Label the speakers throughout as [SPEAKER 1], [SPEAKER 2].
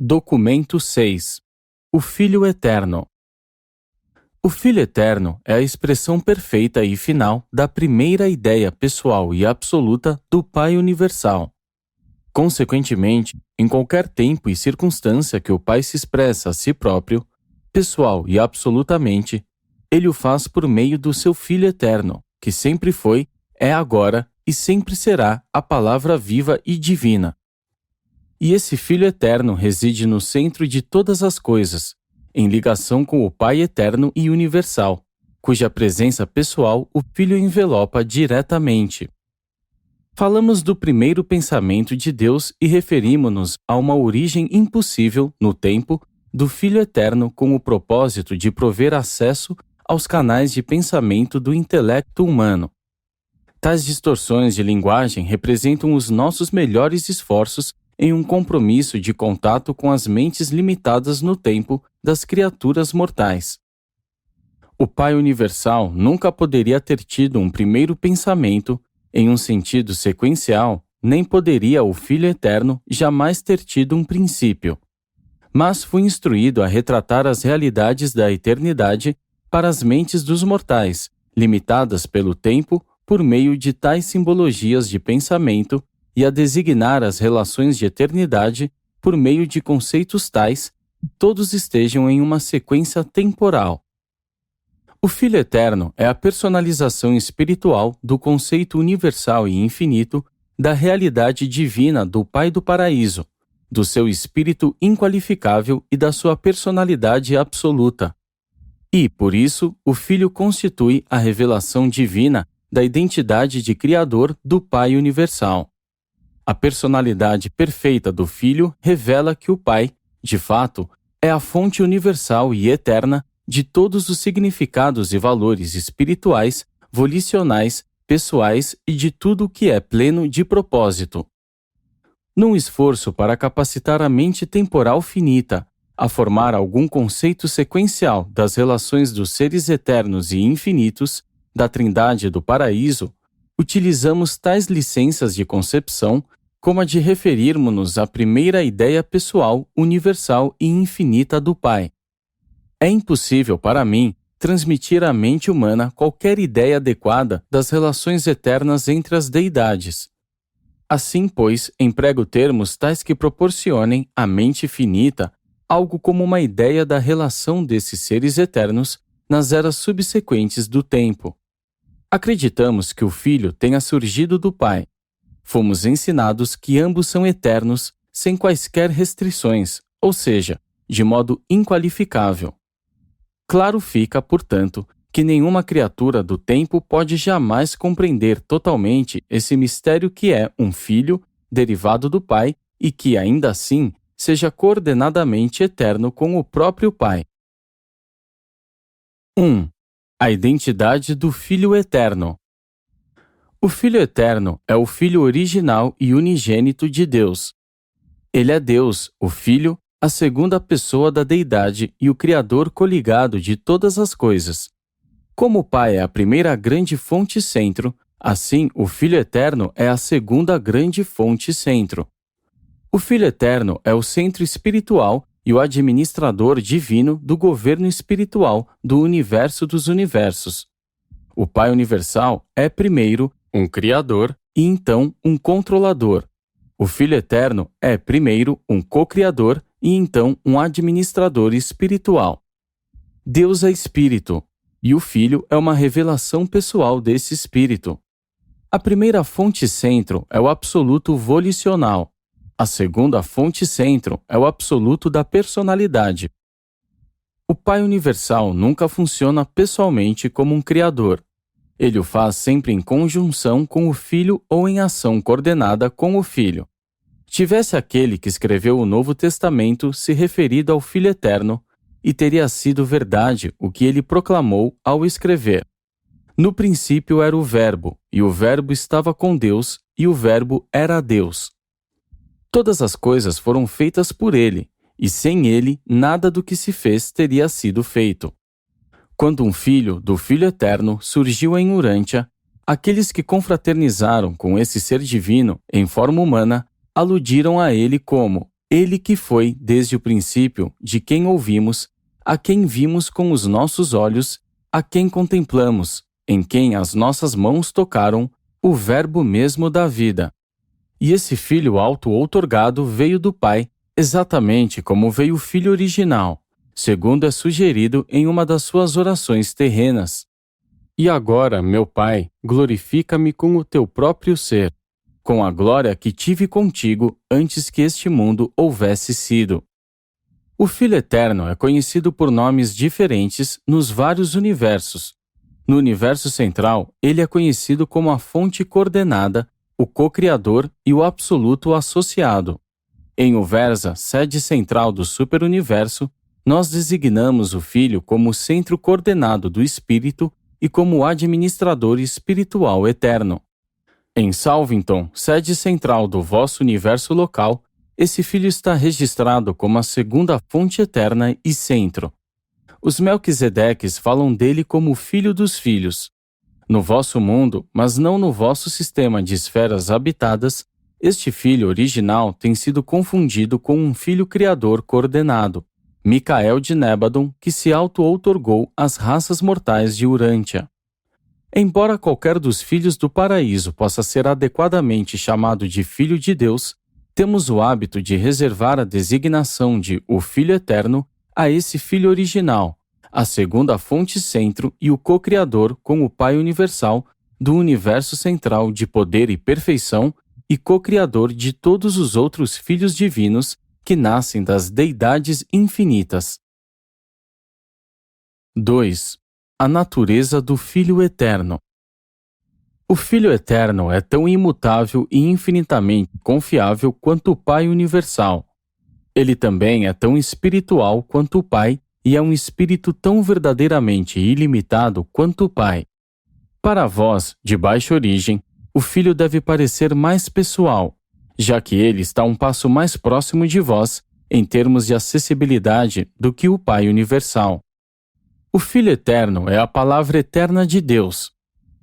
[SPEAKER 1] Documento 6. O Filho Eterno. O Filho Eterno é a expressão perfeita e final da primeira ideia pessoal e absoluta do Pai Universal. Consequentemente, em qualquer tempo e circunstância que o Pai se expressa a si próprio, pessoal e absolutamente, ele o faz por meio do seu Filho Eterno, que sempre foi, é agora e sempre será a palavra viva e divina. E esse Filho Eterno reside no centro de todas as coisas, em ligação com o Pai Eterno e Universal, cuja presença pessoal o Filho envelopa diretamente. Falamos do primeiro pensamento de Deus e referimos-nos a uma origem impossível, no tempo, do Filho Eterno com o propósito de prover acesso aos canais de pensamento do intelecto humano. Tais distorções de linguagem representam os nossos melhores esforços em um compromisso de contato com as mentes limitadas no tempo das criaturas mortais. O Pai Universal nunca poderia ter tido um primeiro pensamento, em um sentido sequencial, nem poderia o Filho Eterno jamais ter tido um princípio. Mas foi instruído a retratar as realidades da eternidade para as mentes dos mortais, limitadas pelo tempo por meio de tais simbologias de pensamento, e a designar as relações de eternidade por meio de conceitos tais que todos estejam em uma sequência temporal. O Filho Eterno é a personalização espiritual do conceito universal e infinito da realidade divina do Pai do Paraíso, do seu espírito inqualificável e da sua personalidade absoluta. E, por isso, o Filho constitui a revelação divina da identidade de Criador do Pai Universal. A personalidade perfeita do Filho revela que o Pai, de fato, é a fonte universal e eterna de todos os significados e valores espirituais, volicionais, pessoais e de tudo o que é pleno de propósito. Num esforço para capacitar a mente temporal finita a formar algum conceito sequencial das relações dos seres eternos e infinitos, da Trindade do Paraíso, utilizamos tais licenças de concepção como a de referirmos-nos à primeira ideia pessoal, universal e infinita do Pai. É impossível para mim transmitir à mente humana qualquer ideia adequada das relações eternas entre as deidades. Assim, pois, emprego termos tais que proporcionem à mente finita algo como uma ideia da relação desses seres eternos nas eras subsequentes do tempo. Acreditamos que o Filho tenha surgido do Pai. Fomos ensinados que ambos são eternos, sem quaisquer restrições, ou seja, de modo inqualificável. Claro fica, portanto, que nenhuma criatura do tempo pode jamais compreender totalmente esse mistério que é um Filho derivado do Pai e que, ainda assim, seja coordenadamente eterno com o próprio Pai. 1. A identidade do Filho Eterno. O Filho Eterno é o Filho original e unigênito de Deus. Ele é Deus, o Filho, a segunda pessoa da Deidade e o Criador coligado de todas as coisas. Como o Pai é a primeira grande fonte centro, assim o Filho Eterno é a segunda grande fonte centro. O Filho Eterno é o centro espiritual e o administrador divino do governo espiritual do universo dos universos. O Pai Universal é, primeiro, um Criador e então um Controlador. O Filho Eterno é, primeiro, um Co-Criador e então um Administrador espiritual. Deus é Espírito, e o Filho é uma revelação pessoal desse Espírito. A primeira fonte centro é o absoluto volicional. A segunda fonte centro é o absoluto da personalidade. O Pai Universal nunca funciona pessoalmente como um Criador. Ele o faz sempre em conjunção com o Filho ou em ação coordenada com o Filho. Tivesse aquele que escreveu o Novo Testamento se referido ao Filho Eterno, e teria sido verdade o que ele proclamou ao escrever. No princípio era o Verbo, e o Verbo estava com Deus, e o Verbo era Deus. Todas as coisas foram feitas por ele, e sem ele nada do que se fez teria sido feito. Quando um filho do Filho Eterno surgiu em Urântia, aqueles que confraternizaram com esse ser divino em forma humana aludiram a ele como Ele que foi, desde o princípio, de quem ouvimos, a quem vimos com os nossos olhos, a quem contemplamos, em quem as nossas mãos tocaram, o Verbo mesmo da vida. E esse Filho auto-outorgado veio do Pai, exatamente como veio o Filho original, segundo é sugerido em uma das suas orações terrenas. E agora, meu Pai, glorifica-me com o teu próprio ser, com a glória que tive contigo antes que este mundo houvesse sido. O Filho Eterno é conhecido por nomes diferentes nos vários universos. No universo central, ele é conhecido como a fonte coordenada, o co-criador e o absoluto associado. Em Uversa, sede central do superuniverso, nós designamos o Filho como o centro coordenado do Espírito e como o administrador espiritual eterno. Em Salvington, sede central do vosso universo local, esse Filho está registrado como a segunda fonte eterna e centro. Os Melquisedeques falam dele como o Filho dos Filhos. No vosso mundo, mas não no vosso sistema de esferas habitadas, este Filho original tem sido confundido com um Filho Criador coordenado, Micael de Nébadon, que se auto-outorgou às raças mortais de Urântia. Embora qualquer dos filhos do paraíso possa ser adequadamente chamado de Filho de Deus, temos o hábito de reservar a designação de o Filho Eterno a esse Filho original, a segunda fonte centro e o co-criador com o Pai universal do universo central de poder e perfeição e co-criador de todos os outros filhos divinos que nascem das deidades infinitas. 2. A natureza do Filho Eterno. O Filho Eterno é tão imutável e infinitamente confiável quanto o Pai universal. Ele também é tão espiritual quanto o Pai e é um espírito tão verdadeiramente ilimitado quanto o Pai. Para vós, de baixa origem, o Filho deve parecer mais pessoal, já que ele está um passo mais próximo de vós, em termos de acessibilidade, do que o Pai universal. O Filho Eterno é a palavra eterna de Deus.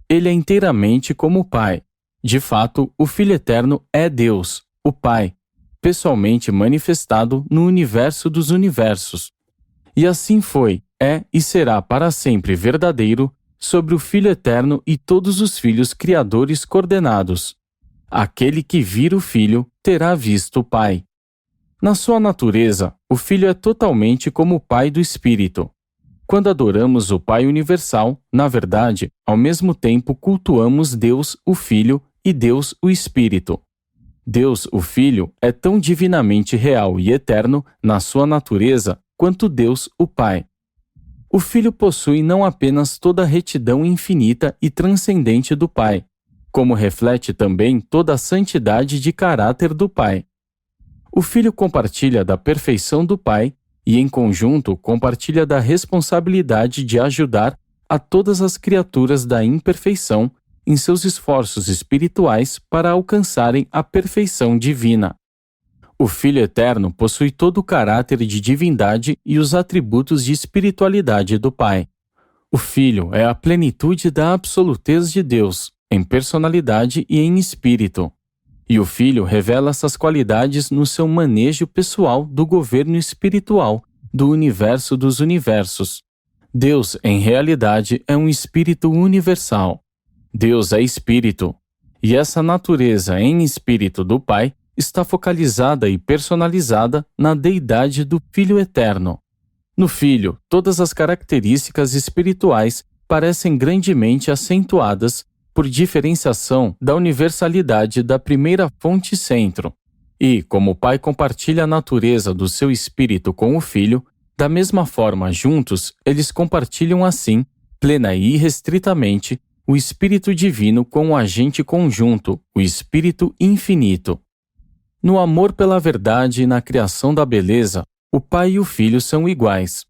[SPEAKER 1] Ele é inteiramente como o Pai. De fato, o Filho Eterno é Deus, o Pai, pessoalmente manifestado no universo dos universos. E assim foi, é e será para sempre verdadeiro sobre o Filho Eterno e todos os filhos criadores coordenados. Aquele que vir o Filho terá visto o Pai. Na sua natureza, o Filho é totalmente como o Pai do Espírito. Quando adoramos o Pai universal, na verdade, ao mesmo tempo cultuamos Deus, o Filho, e Deus, o Espírito. Deus, o Filho, é tão divinamente real e eterno na sua natureza quanto Deus, o Pai. O Filho possui não apenas toda a retidão infinita e transcendente do Pai, como reflete também toda a santidade de caráter do Pai. O Filho compartilha da perfeição do Pai e, em conjunto, compartilha da responsabilidade de ajudar a todas as criaturas da imperfeição em seus esforços espirituais para alcançarem a perfeição divina. O Filho Eterno possui todo o caráter de divindade e os atributos de espiritualidade do Pai. O Filho é a plenitude da absolutez de Deus, em personalidade e em espírito. E o Filho revela essas qualidades no seu manejo pessoal do governo espiritual do universo dos universos. Deus, em realidade, é um espírito universal. Deus é espírito, e essa natureza em espírito do Pai está focalizada e personalizada na deidade do Filho Eterno. No Filho, todas as características espirituais parecem grandemente acentuadas por diferenciação da universalidade da primeira fonte centro. E, como o Pai compartilha a natureza do seu espírito com o Filho, da mesma forma, juntos, eles compartilham assim, plena e irrestritamente, o Espírito Divino com o agente conjunto, o Espírito Infinito. No amor pela verdade e na criação da beleza, o Pai e o Filho são iguais,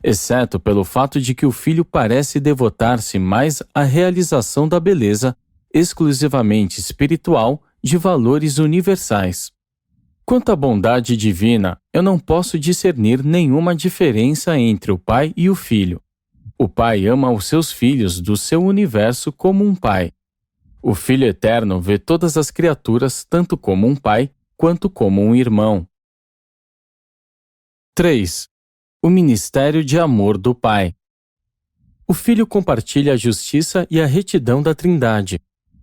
[SPEAKER 1] exceto pelo fato de que o Filho parece devotar-se mais à realização da beleza, exclusivamente espiritual, de valores universais. Quanto à bondade divina, eu não posso discernir nenhuma diferença entre o Pai e o Filho. O Pai ama os seus filhos do seu universo como um pai. O Filho Eterno vê todas as criaturas tanto como um pai quanto como um irmão. 3. O ministério de amor do Pai. O Filho compartilha a justiça e a retidão da Trindade.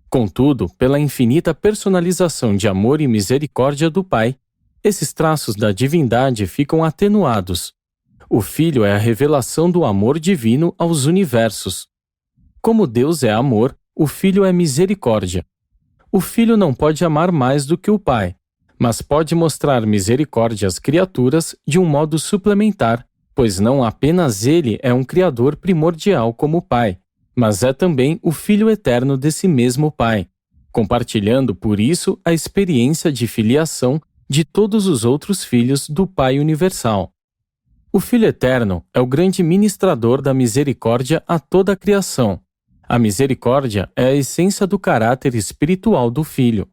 [SPEAKER 1] Contudo, pela infinita personalização de amor e misericórdia do Pai, esses traços da divindade ficam atenuados. O Filho é a revelação do amor divino aos universos. Como Deus é amor, o Filho é misericórdia. O Filho não pode amar mais do que o Pai, mas pode mostrar misericórdia às criaturas de um modo suplementar, pois não apenas ele é um Criador primordial como o Pai, mas é também o Filho eterno desse mesmo Pai, compartilhando por isso a experiência de filiação de todos os outros filhos do Pai universal. O Filho eterno é o grande ministrador da misericórdia a toda a criação. A misericórdia é a essência do caráter espiritual do Filho.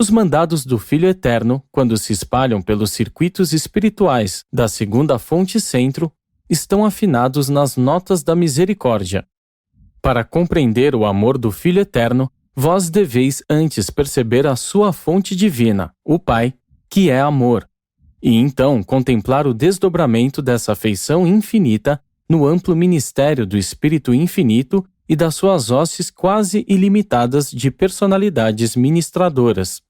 [SPEAKER 1] Os mandados do Filho eterno, quando se espalham pelos circuitos espirituais da segunda fonte centro, estão afinados nas notas da misericórdia. Para compreender o amor do Filho eterno, vós deveis antes perceber a sua fonte divina, o Pai, que é amor, e então contemplar o desdobramento dessa afeição infinita no amplo ministério do Espírito infinito e das suas hostes quase ilimitadas de personalidades ministradoras.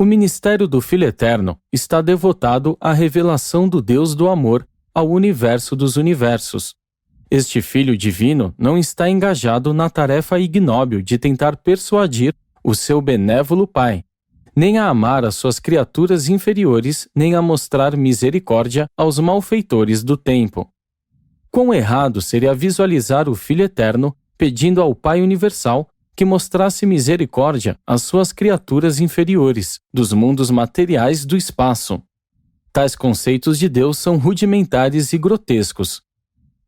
[SPEAKER 1] O ministério do Filho eterno está devotado à revelação do Deus do amor ao universo dos universos. Este Filho divino não está engajado na tarefa ignóbil de tentar persuadir o seu benévolo Pai, nem a amar as suas criaturas inferiores, nem a mostrar misericórdia aos malfeitores do tempo. Quão errado seria visualizar o Filho eterno pedindo ao Pai universal que mostrasse misericórdia às suas criaturas inferiores, dos mundos materiais do espaço. Tais conceitos de Deus são rudimentares e grotescos.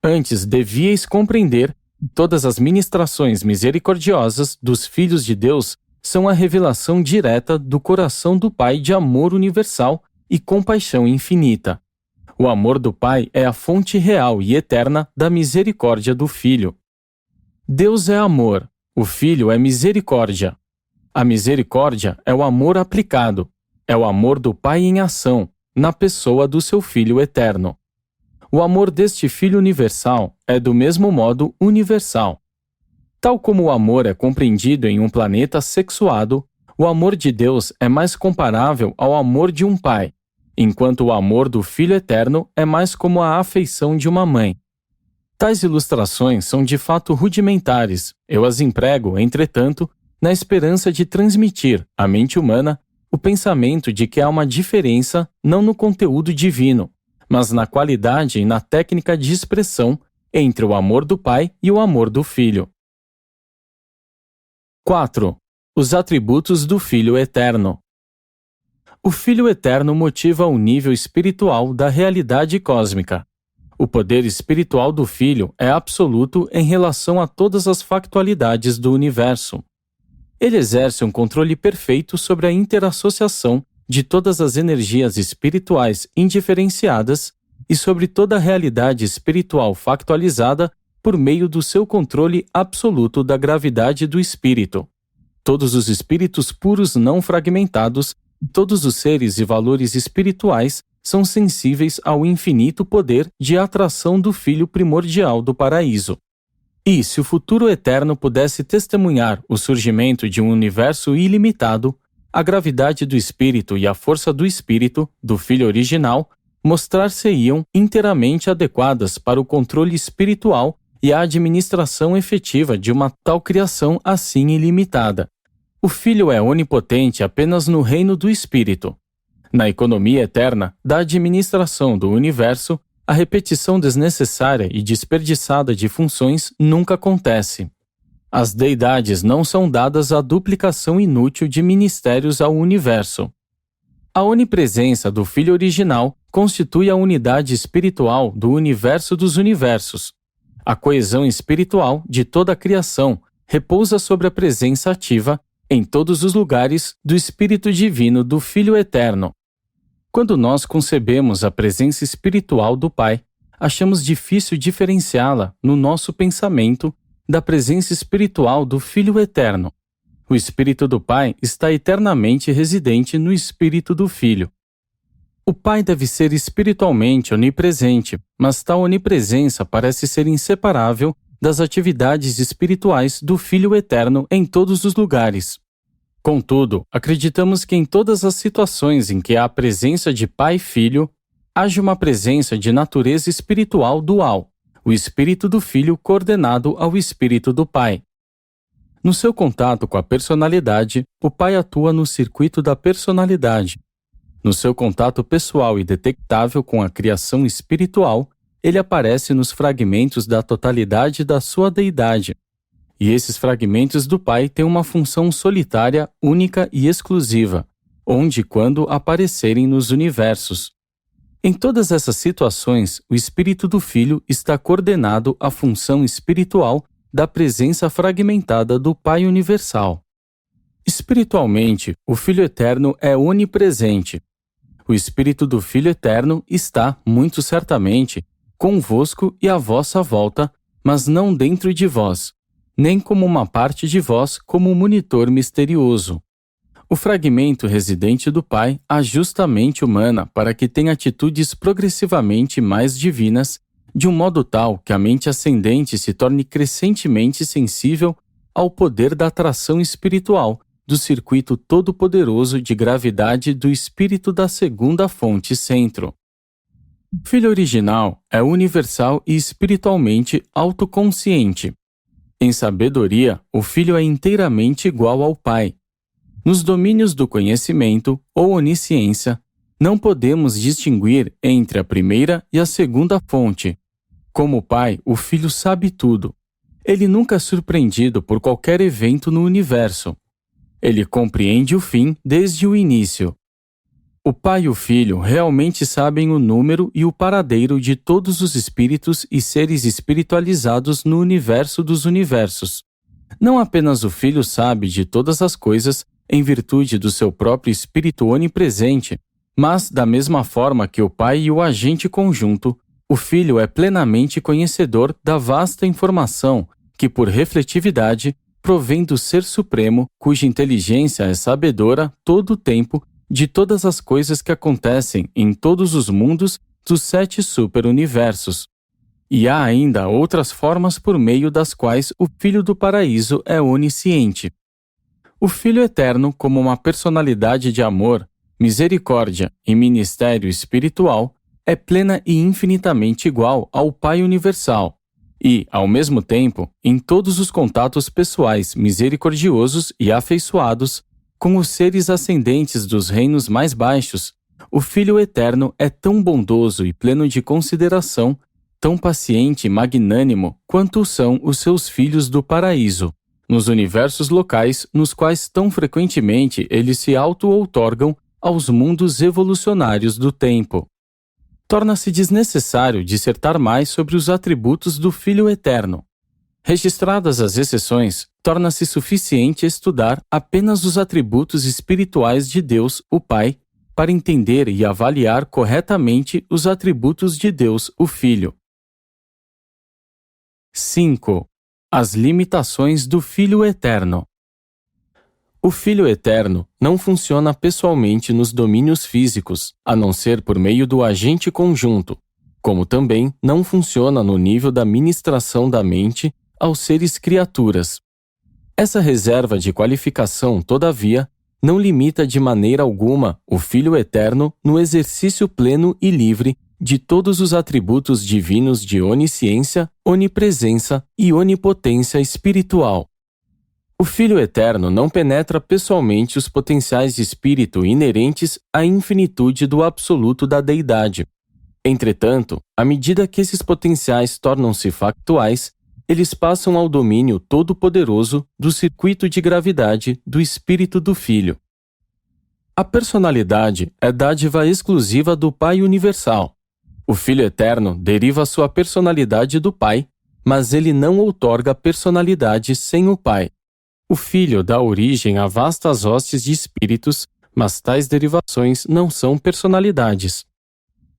[SPEAKER 1] Antes devíeis compreender que todas as ministrações misericordiosas dos filhos de Deus são a revelação direta do coração do Pai de amor universal e compaixão infinita. O amor do Pai é a fonte real e eterna da misericórdia do Filho. Deus é amor, o Filho é misericórdia. A misericórdia é o amor aplicado, é o amor do Pai em ação, na pessoa do seu Filho eterno. O amor deste Filho universal é do mesmo modo universal. Tal como o amor é compreendido em um planeta sexuado, o amor de Deus é mais comparável ao amor de um pai, enquanto o amor do Filho eterno é mais como a afeição de uma mãe. Tais ilustrações são de fato rudimentares. Eu as emprego, entretanto, na esperança de transmitir à mente humana o pensamento de que há uma diferença não no conteúdo divino, mas na qualidade e na técnica de expressão entre o amor do Pai e o amor do Filho. 4. Os atributos do Filho eterno. O Filho eterno motiva o nível espiritual da realidade cósmica. O poder espiritual do Filho é absoluto em relação a todas as factualidades do universo. Ele exerce um controle perfeito sobre a interassociação de todas as energias espirituais indiferenciadas e sobre toda a realidade espiritual factualizada por meio do seu controle absoluto da gravidade do espírito. Todos os espíritos puros não fragmentados, todos os seres e valores espirituais são sensíveis ao infinito poder de atração do Filho primordial do paraíso. E se o futuro eterno pudesse testemunhar o surgimento de um universo ilimitado, a gravidade do espírito e a força do espírito, do Filho original, mostrar-se-iam inteiramente adequadas para o controle espiritual e a administração efetiva de uma tal criação assim ilimitada. O Filho é onipotente apenas no reino do Espírito. Na economia eterna da administração do universo, a repetição desnecessária e desperdiçada de funções nunca acontece. As deidades não são dadas à duplicação inútil de ministérios ao universo. A onipresença do Filho original constitui a unidade espiritual do universo dos universos. A coesão espiritual de toda a criação repousa sobre a presença ativa, em todos os lugares, do Espírito Divino do Filho Eterno. Quando nós concebemos a presença espiritual do Pai, achamos difícil diferenciá-la no nosso pensamento da presença espiritual do Filho Eterno. O Espírito do Pai está eternamente residente no Espírito do Filho. O Pai deve ser espiritualmente onipresente, mas tal onipresença parece ser inseparável das atividades espirituais do Filho Eterno em todos os lugares. Contudo, acreditamos que em todas as situações em que há a presença de Pai e Filho, haja uma presença de natureza espiritual dual, o Espírito do Filho coordenado ao Espírito do Pai. No seu contato com a personalidade, o Pai atua no circuito da personalidade. No seu contato pessoal e detectável com a criação espiritual, ele aparece nos fragmentos da totalidade da sua deidade. E esses fragmentos do Pai têm uma função solitária, única e exclusiva, onde e quando aparecerem nos universos. Em todas essas situações, o Espírito do Filho está coordenado à função espiritual da presença fragmentada do Pai Universal. Espiritualmente, o Filho Eterno é onipresente. O Espírito do Filho Eterno está, muito certamente, convosco e à vossa volta, mas não dentro de vós, nem como uma parte de vós como monitor misterioso. O fragmento residente do Pai ajusta a mente humana para que tenha atitudes progressivamente mais divinas, de um modo tal que a mente ascendente se torne crescentemente sensível ao poder da atração espiritual do circuito todo-poderoso de gravidade do espírito da segunda fonte centro. O Filho original é universal e espiritualmente autoconsciente. Em sabedoria, o Filho é inteiramente igual ao Pai. Nos domínios do conhecimento ou onisciência, não podemos distinguir entre a primeira e a segunda fonte. Como Pai, o Filho sabe tudo. Ele nunca é surpreendido por qualquer evento no universo. Ele compreende o fim desde o início. O Pai e o Filho realmente sabem o número e o paradeiro de todos os espíritos e seres espiritualizados no universo dos universos. Não apenas o Filho sabe de todas as coisas em virtude do seu próprio espírito onipresente, mas, da mesma forma que o Pai e o agente conjunto, o Filho é plenamente conhecedor da vasta informação que, por refletividade, provém do Ser Supremo, cuja inteligência é sabedora todo o tempo de todas as coisas que acontecem em todos os mundos dos 7 superuniversos. E há ainda outras formas por meio das quais o Filho do Paraíso é onisciente. O Filho Eterno, como uma personalidade de amor, misericórdia e ministério espiritual, é plena e infinitamente igual ao Pai Universal e, ao mesmo tempo, em todos os contatos pessoais misericordiosos e afeiçoados com os seres ascendentes dos reinos mais baixos, o Filho Eterno é tão bondoso e pleno de consideração, tão paciente e magnânimo quanto são os seus filhos do paraíso, nos universos locais nos quais tão frequentemente eles se auto-outorgam aos mundos evolucionários do tempo. Torna-se desnecessário dissertar mais sobre os atributos do Filho Eterno. Registradas as exceções, torna-se suficiente estudar apenas os atributos espirituais de Deus, o Pai, para entender e avaliar corretamente os atributos de Deus, o Filho. 5. As limitações do Filho Eterno. O Filho Eterno não funciona pessoalmente nos domínios físicos, a não ser por meio do agente conjunto, como também não funciona no nível da ministração da mente aos seres criaturas. Essa reserva de qualificação, todavia, não limita de maneira alguma o Filho Eterno no exercício pleno e livre de todos os atributos divinos de onisciência, onipresença e onipotência espiritual. O Filho Eterno não penetra pessoalmente os potenciais de espírito inerentes à infinitude do absoluto da deidade. Entretanto, à medida que esses potenciais tornam-se factuais, eles passam ao domínio todo-poderoso do circuito de gravidade do Espírito do Filho. A personalidade é dádiva exclusiva do Pai Universal. O Filho Eterno deriva sua personalidade do Pai, mas ele não outorga personalidade sem o Pai. O Filho dá origem a vastas hostes de espíritos, mas tais derivações não são personalidades.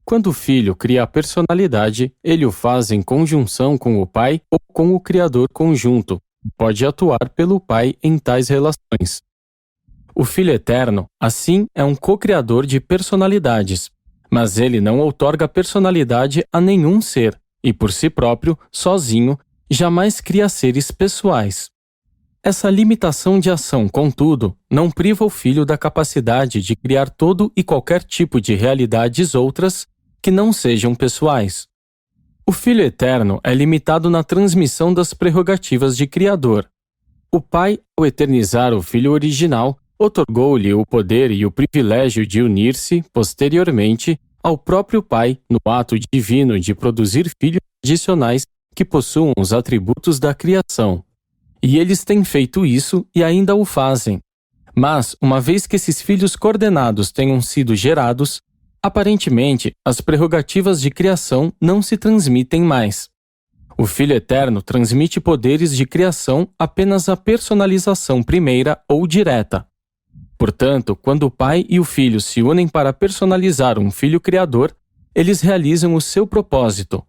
[SPEAKER 1] Quando o Filho cria a personalidade, ele o faz em conjunção com o Pai ou com o Criador conjunto. Pode atuar pelo Pai em tais relações. O Filho Eterno, assim, é um co-criador de personalidades, mas ele não outorga personalidade a nenhum ser e, por si próprio, sozinho, jamais cria seres pessoais. Essa limitação de ação, contudo, não priva o Filho da capacidade de criar todo e qualquer tipo de realidades outras que não sejam pessoais. O Filho Eterno é limitado na transmissão das prerrogativas de Criador. O Pai, ao eternizar o Filho original, otorgou-lhe o poder e o privilégio de unir-se, posteriormente, ao próprio Pai no ato divino de produzir filhos adicionais que possuam os atributos da criação. E eles têm feito isso e ainda o fazem. Mas, uma vez que esses filhos coordenados tenham sido gerados, aparentemente, as prerrogativas de criação não se transmitem mais. O Filho Eterno transmite poderes de criação apenas à personalização primeira ou direta. Portanto, quando o Pai e o Filho se unem para personalizar um Filho Criador, eles realizam o seu propósito.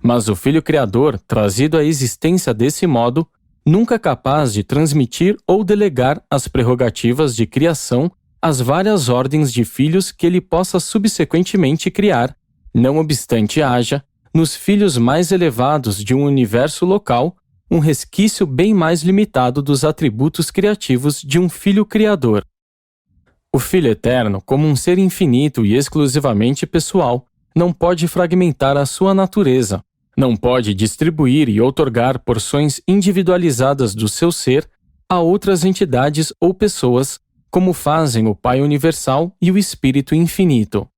[SPEAKER 1] Mas o Filho Criador, trazido à existência desse modo, nunca capaz de transmitir ou delegar as prerrogativas de criação às várias ordens de filhos que ele possa subsequentemente criar, não obstante haja, nos filhos mais elevados de um universo local, um resquício bem mais limitado dos atributos criativos de um Filho Criador. O Filho Eterno, como um ser infinito e exclusivamente pessoal, não pode fragmentar a sua natureza, não pode distribuir e outorgar porções individualizadas do seu ser a outras entidades ou pessoas, como fazem o Pai Universal e o Espírito Infinito.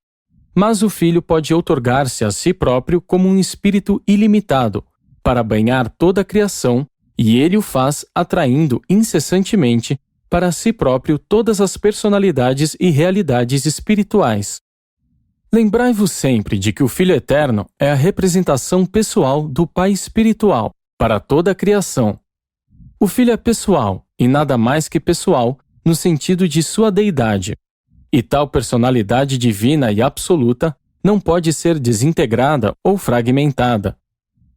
[SPEAKER 1] Mas o Filho pode outorgar-se a si próprio como um Espírito ilimitado, para banhar toda a criação, e ele o faz atraindo incessantemente para si próprio todas as personalidades e realidades espirituais. Lembrai-vos sempre de que o Filho Eterno é a representação pessoal do Pai Espiritual para toda a criação. O Filho é pessoal, e nada mais que pessoal, no sentido de sua deidade. E tal personalidade divina e absoluta não pode ser desintegrada ou fragmentada.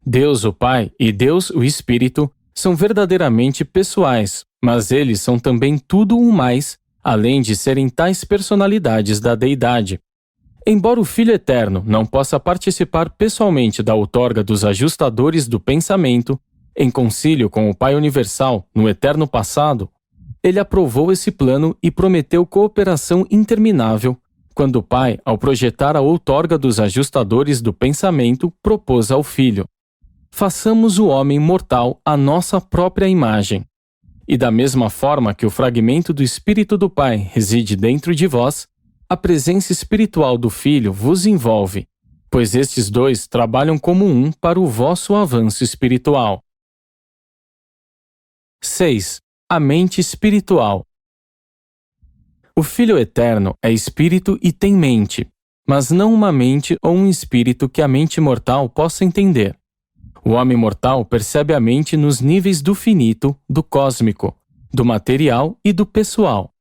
[SPEAKER 1] Deus o Pai e Deus o Espírito são verdadeiramente pessoais, mas eles são também tudo o mais, além de serem tais personalidades da deidade. Embora o Filho Eterno não possa participar pessoalmente da outorga dos ajustadores do pensamento, em concílio com o Pai Universal no eterno passado, ele aprovou esse plano e prometeu cooperação interminável, quando o Pai, ao projetar a outorga dos ajustadores do pensamento, propôs ao Filho: façamos o homem mortal à nossa própria imagem. E da mesma forma que o fragmento do Espírito do Pai reside dentro de vós, a presença espiritual do Filho vos envolve, pois estes dois trabalham como um para o vosso avanço espiritual. 6. A mente espiritual. O Filho Eterno é espírito e tem mente, mas não uma mente ou um espírito que a mente mortal possa entender. O homem mortal percebe a mente nos níveis do finito, do cósmico, do material e do pessoal.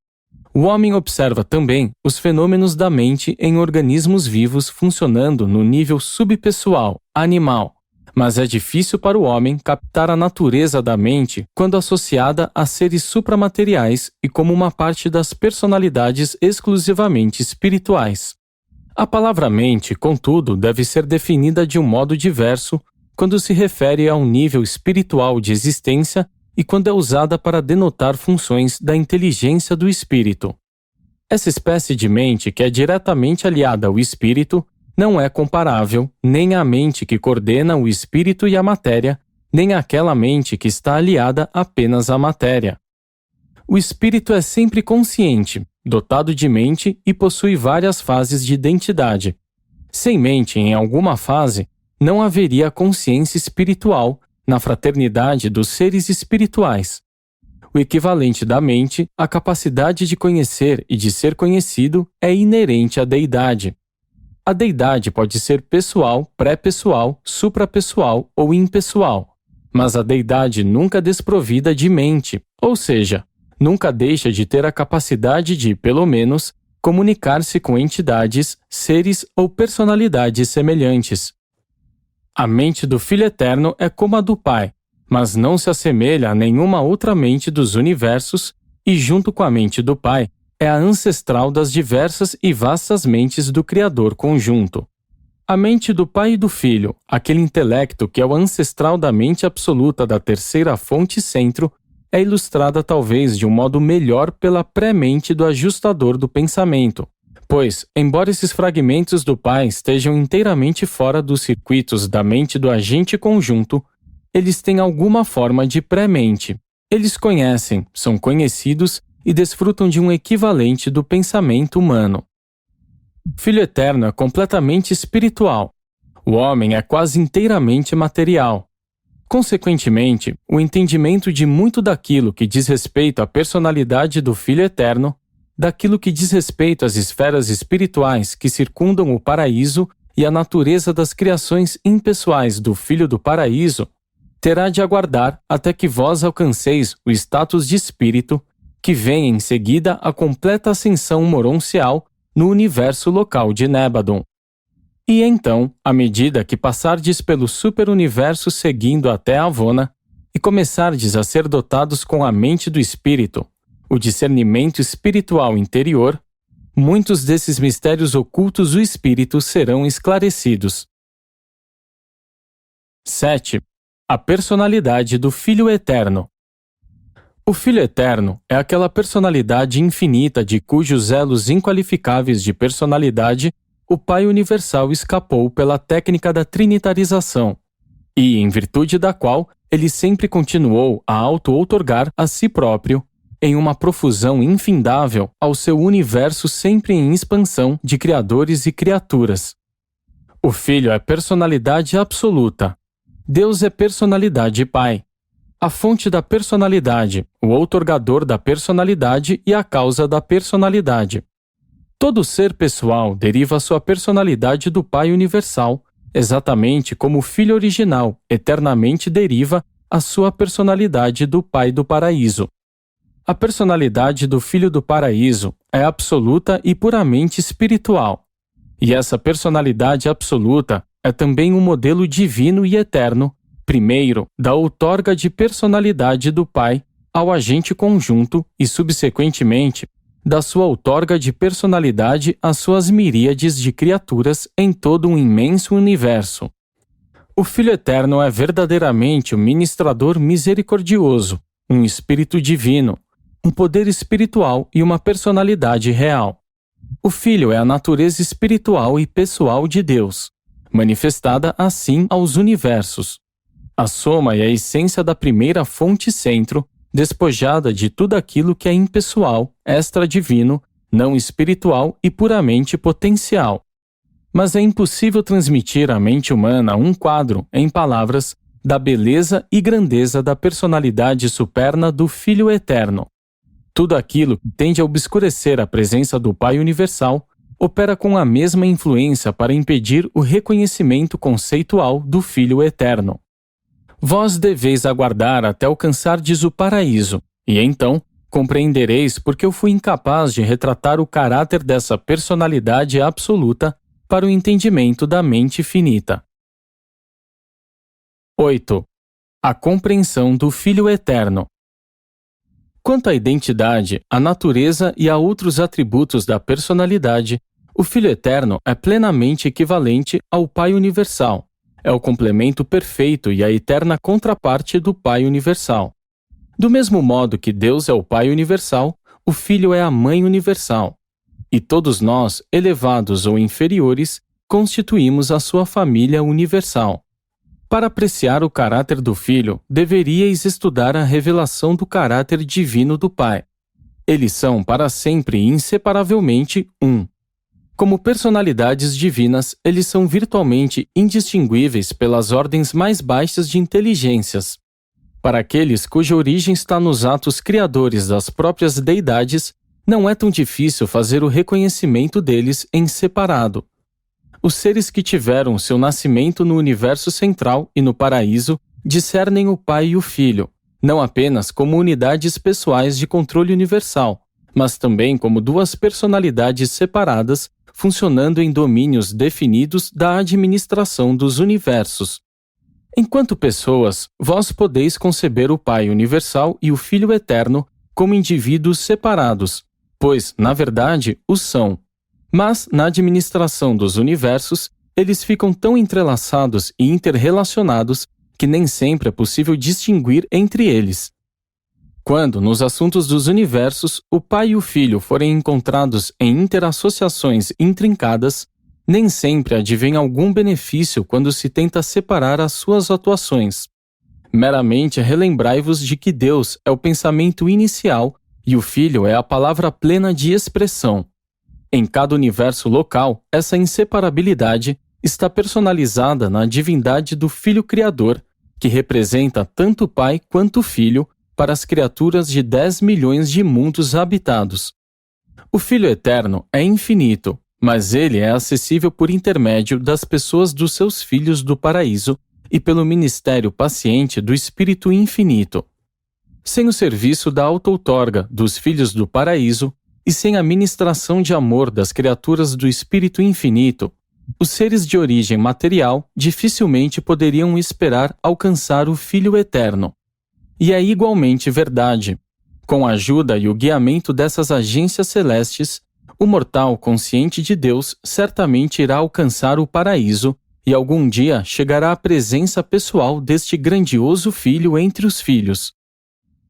[SPEAKER 1] O homem observa também os fenômenos da mente em organismos vivos funcionando no nível subpessoal, animal, mas é difícil para o homem captar a natureza da mente quando associada a seres supramateriais e como uma parte das personalidades exclusivamente espirituais. A palavra mente, contudo, deve ser definida de um modo diverso quando se refere a um nível espiritual de existência e quando é usada para denotar funções da inteligência do espírito. Essa espécie de mente que é diretamente aliada ao espírito não é comparável nem à mente que coordena o espírito e a matéria, nem àquela mente que está aliada apenas à matéria. O espírito é sempre consciente, dotado de mente e possui várias fases de identidade. Sem mente em alguma fase, não haveria consciência espiritual na fraternidade dos seres espirituais. O equivalente da mente, a capacidade de conhecer e de ser conhecido, é inerente à deidade. A deidade pode ser pessoal, pré-pessoal, suprapessoal ou impessoal, mas a deidade nunca é desprovida de mente, ou seja, nunca deixa de ter a capacidade de, pelo menos, comunicar-se com entidades, seres ou personalidades semelhantes. A mente do Filho Eterno é como a do Pai, mas não se assemelha a nenhuma outra mente dos universos e, junto com a mente do Pai, é a ancestral das diversas e vastas mentes do Criador conjunto. A mente do Pai e do Filho, aquele intelecto que é o ancestral da mente absoluta da terceira fonte centro, é ilustrada talvez de um modo melhor pela pré-mente do ajustador do pensamento, pois, embora esses fragmentos do Pai estejam inteiramente fora dos circuitos da mente do agente conjunto, eles têm alguma forma de pré-mente. Eles conhecem, são conhecidos e desfrutam de um equivalente do pensamento humano. O Filho Eterno é completamente espiritual. O homem é quase inteiramente material. Consequentemente, o entendimento de muito daquilo que diz respeito à personalidade do Filho Eterno, daquilo que diz respeito às esferas espirituais que circundam o paraíso e a natureza das criações impessoais do Filho do Paraíso, terá de aguardar até que vós alcanceis o status de espírito, que vem em seguida a completa ascensão moroncial no universo local de Nébadon. E então, à medida que passardes pelo superuniverso seguindo até Avona, e começardes a ser dotados com a mente do espírito, o discernimento espiritual interior, muitos desses mistérios ocultos do espírito serão esclarecidos. 7. A personalidade do Filho Eterno. O Filho Eterno é aquela personalidade infinita de cujos elos inqualificáveis de personalidade o Pai Universal escapou pela técnica da trinitarização, e em virtude da qual ele sempre continuou a auto-outorgar a si próprio, em uma profusão infindável ao seu universo sempre em expansão de criadores e criaturas. O Filho é personalidade absoluta. Deus é personalidade Pai. A fonte da personalidade, o outorgador da personalidade e a causa da personalidade. Todo ser pessoal deriva sua personalidade do Pai Universal, exatamente como o Filho original eternamente deriva a sua personalidade do Pai do Paraíso. A personalidade do Filho do Paraíso é absoluta e puramente espiritual. E essa personalidade absoluta é também um modelo divino e eterno, primeiro, da outorga de personalidade do Pai ao agente conjunto e, subsequentemente, da sua outorga de personalidade às suas miríades de criaturas em todo um imenso universo. O Filho Eterno é verdadeiramente um ministrador misericordioso, um espírito divino, um poder espiritual e uma personalidade real. O Filho é a natureza espiritual e pessoal de Deus, manifestada assim aos universos. A soma e a essência da primeira fonte centro, despojada de tudo aquilo que é impessoal, extra-divino, não espiritual e puramente potencial. Mas é impossível transmitir à mente humana um quadro, em palavras, da beleza e grandeza da personalidade superna do Filho Eterno. Tudo aquilo que tende a obscurecer a presença do Pai Universal opera com a mesma influência para impedir o reconhecimento conceitual do Filho Eterno. Vós deveis aguardar até alcançardes o paraíso, e então compreendereis porque eu fui incapaz de retratar o caráter dessa personalidade absoluta para o entendimento da mente finita. 8. A compreensão do Filho Eterno. Quanto à identidade, à natureza e a outros atributos da personalidade, o Filho Eterno é plenamente equivalente ao Pai Universal. É o complemento perfeito e a eterna contraparte do Pai Universal. Do mesmo modo que Deus é o Pai Universal, o Filho é a Mãe Universal. E todos nós, elevados ou inferiores, constituímos a sua família universal. Para apreciar o caráter do Filho, deveríeis estudar a revelação do caráter divino do Pai. Eles são para sempre e inseparavelmente um. Como personalidades divinas, eles são virtualmente indistinguíveis pelas ordens mais baixas de inteligências. Para aqueles cuja origem está nos atos criadores das próprias deidades, não é tão difícil fazer o reconhecimento deles em separado. Os seres que tiveram seu nascimento no universo central e no paraíso discernem o Pai e o Filho, não apenas como unidades pessoais de controle universal, mas também como duas personalidades separadas funcionando em domínios definidos da administração dos universos. Enquanto pessoas, vós podeis conceber o Pai Universal e o Filho Eterno como indivíduos separados, pois, na verdade, o são. Mas, na administração dos universos, eles ficam tão entrelaçados e interrelacionados que nem sempre é possível distinguir entre eles. Quando, nos assuntos dos universos, o pai e o filho forem encontrados em interassociações intrincadas, nem sempre advém algum benefício quando se tenta separar as suas atuações. Meramente relembrai-vos de que Deus é o pensamento inicial e o Filho é a palavra plena de expressão. Em cada universo local, essa inseparabilidade está personalizada na divindade do Filho Criador, que representa tanto o Pai quanto o Filho para as criaturas de 10 milhões de mundos habitados. O Filho Eterno é infinito, mas ele é acessível por intermédio das pessoas dos seus filhos do paraíso e pelo ministério paciente do Espírito Infinito. Sem o serviço da auto-outorga dos filhos do paraíso e sem a ministração de amor das criaturas do Espírito Infinito, os seres de origem material dificilmente poderiam esperar alcançar o Filho Eterno. E é igualmente verdade. Com a ajuda e o guiamento dessas agências celestes, o mortal consciente de Deus certamente irá alcançar o paraíso e algum dia chegará à presença pessoal deste grandioso Filho entre os filhos.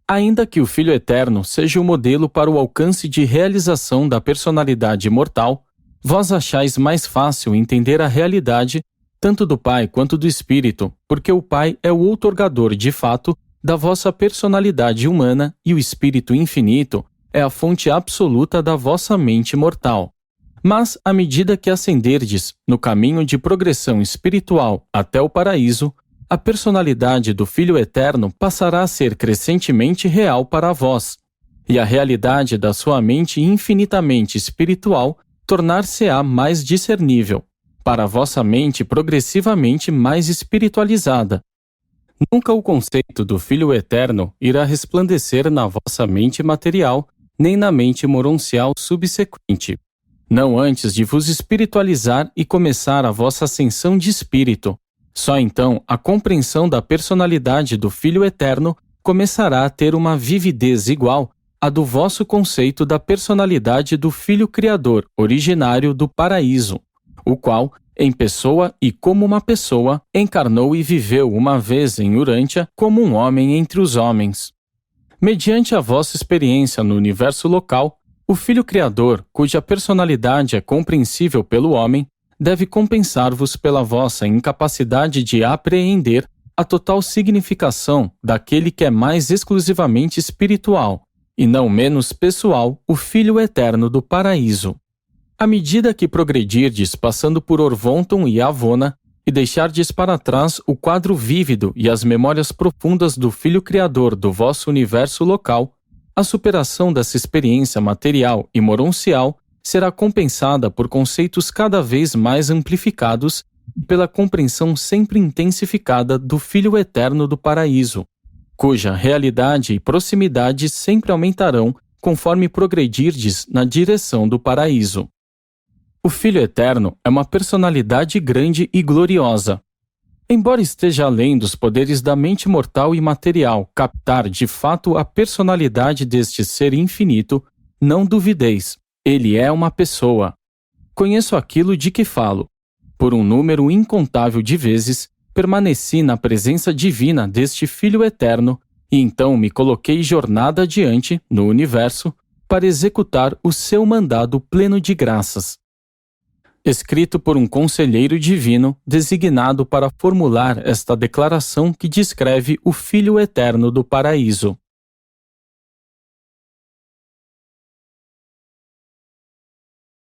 [SPEAKER 1] Ainda que o Filho Eterno seja o modelo para o alcance de realização da personalidade mortal, vós achais mais fácil entender a realidade tanto do Pai quanto do Espírito, porque o Pai é o outorgador de fato da vossa personalidade humana e o Espírito Infinito é a fonte absoluta da vossa mente mortal. Mas, à medida que ascenderdes no caminho de progressão espiritual até o paraíso, a personalidade do Filho Eterno passará a ser crescentemente real para vós, e a realidade da sua mente infinitamente espiritual tornar-se-á mais discernível, para a vossa mente progressivamente mais espiritualizada. Nunca o conceito do Filho Eterno irá resplandecer na vossa mente material, nem na mente moroncial subsequente. Não antes de vos espiritualizar e começar a vossa ascensão de espírito. Só então a compreensão da personalidade do Filho Eterno começará a ter uma vividez igual à do vosso conceito da personalidade do Filho Criador originário do paraíso, o qual, em pessoa e como uma pessoa, encarnou e viveu uma vez em Urântia como um homem entre os homens. Mediante a vossa experiência no universo local, o Filho Criador, cuja personalidade é compreensível pelo homem, deve compensar-vos pela vossa incapacidade de apreender a total significação daquele que é mais exclusivamente espiritual, e não menos pessoal, o Filho Eterno do Paraíso. À medida que progredirdes passando por Orvonton e Avona, e deixardes para trás o quadro vívido e as memórias profundas do Filho Criador do vosso universo local, a superação dessa experiência material e moroncial será compensada por conceitos cada vez mais amplificados e pela compreensão sempre intensificada do Filho Eterno do Paraíso, cuja realidade e proximidade sempre aumentarão conforme progredirdes na direção do paraíso. O Filho Eterno é uma personalidade grande e gloriosa. Embora esteja além dos poderes da mente mortal e material captar de fato a personalidade deste ser infinito, não duvideis, ele é uma pessoa. Conheço aquilo de que falo. Por um número incontável de vezes, permaneci na presença divina deste Filho Eterno e então me coloquei jornada adiante, no universo, para executar o seu mandado pleno de graças. Escrito por um conselheiro divino designado para formular esta declaração que descreve o Filho Eterno do Paraíso.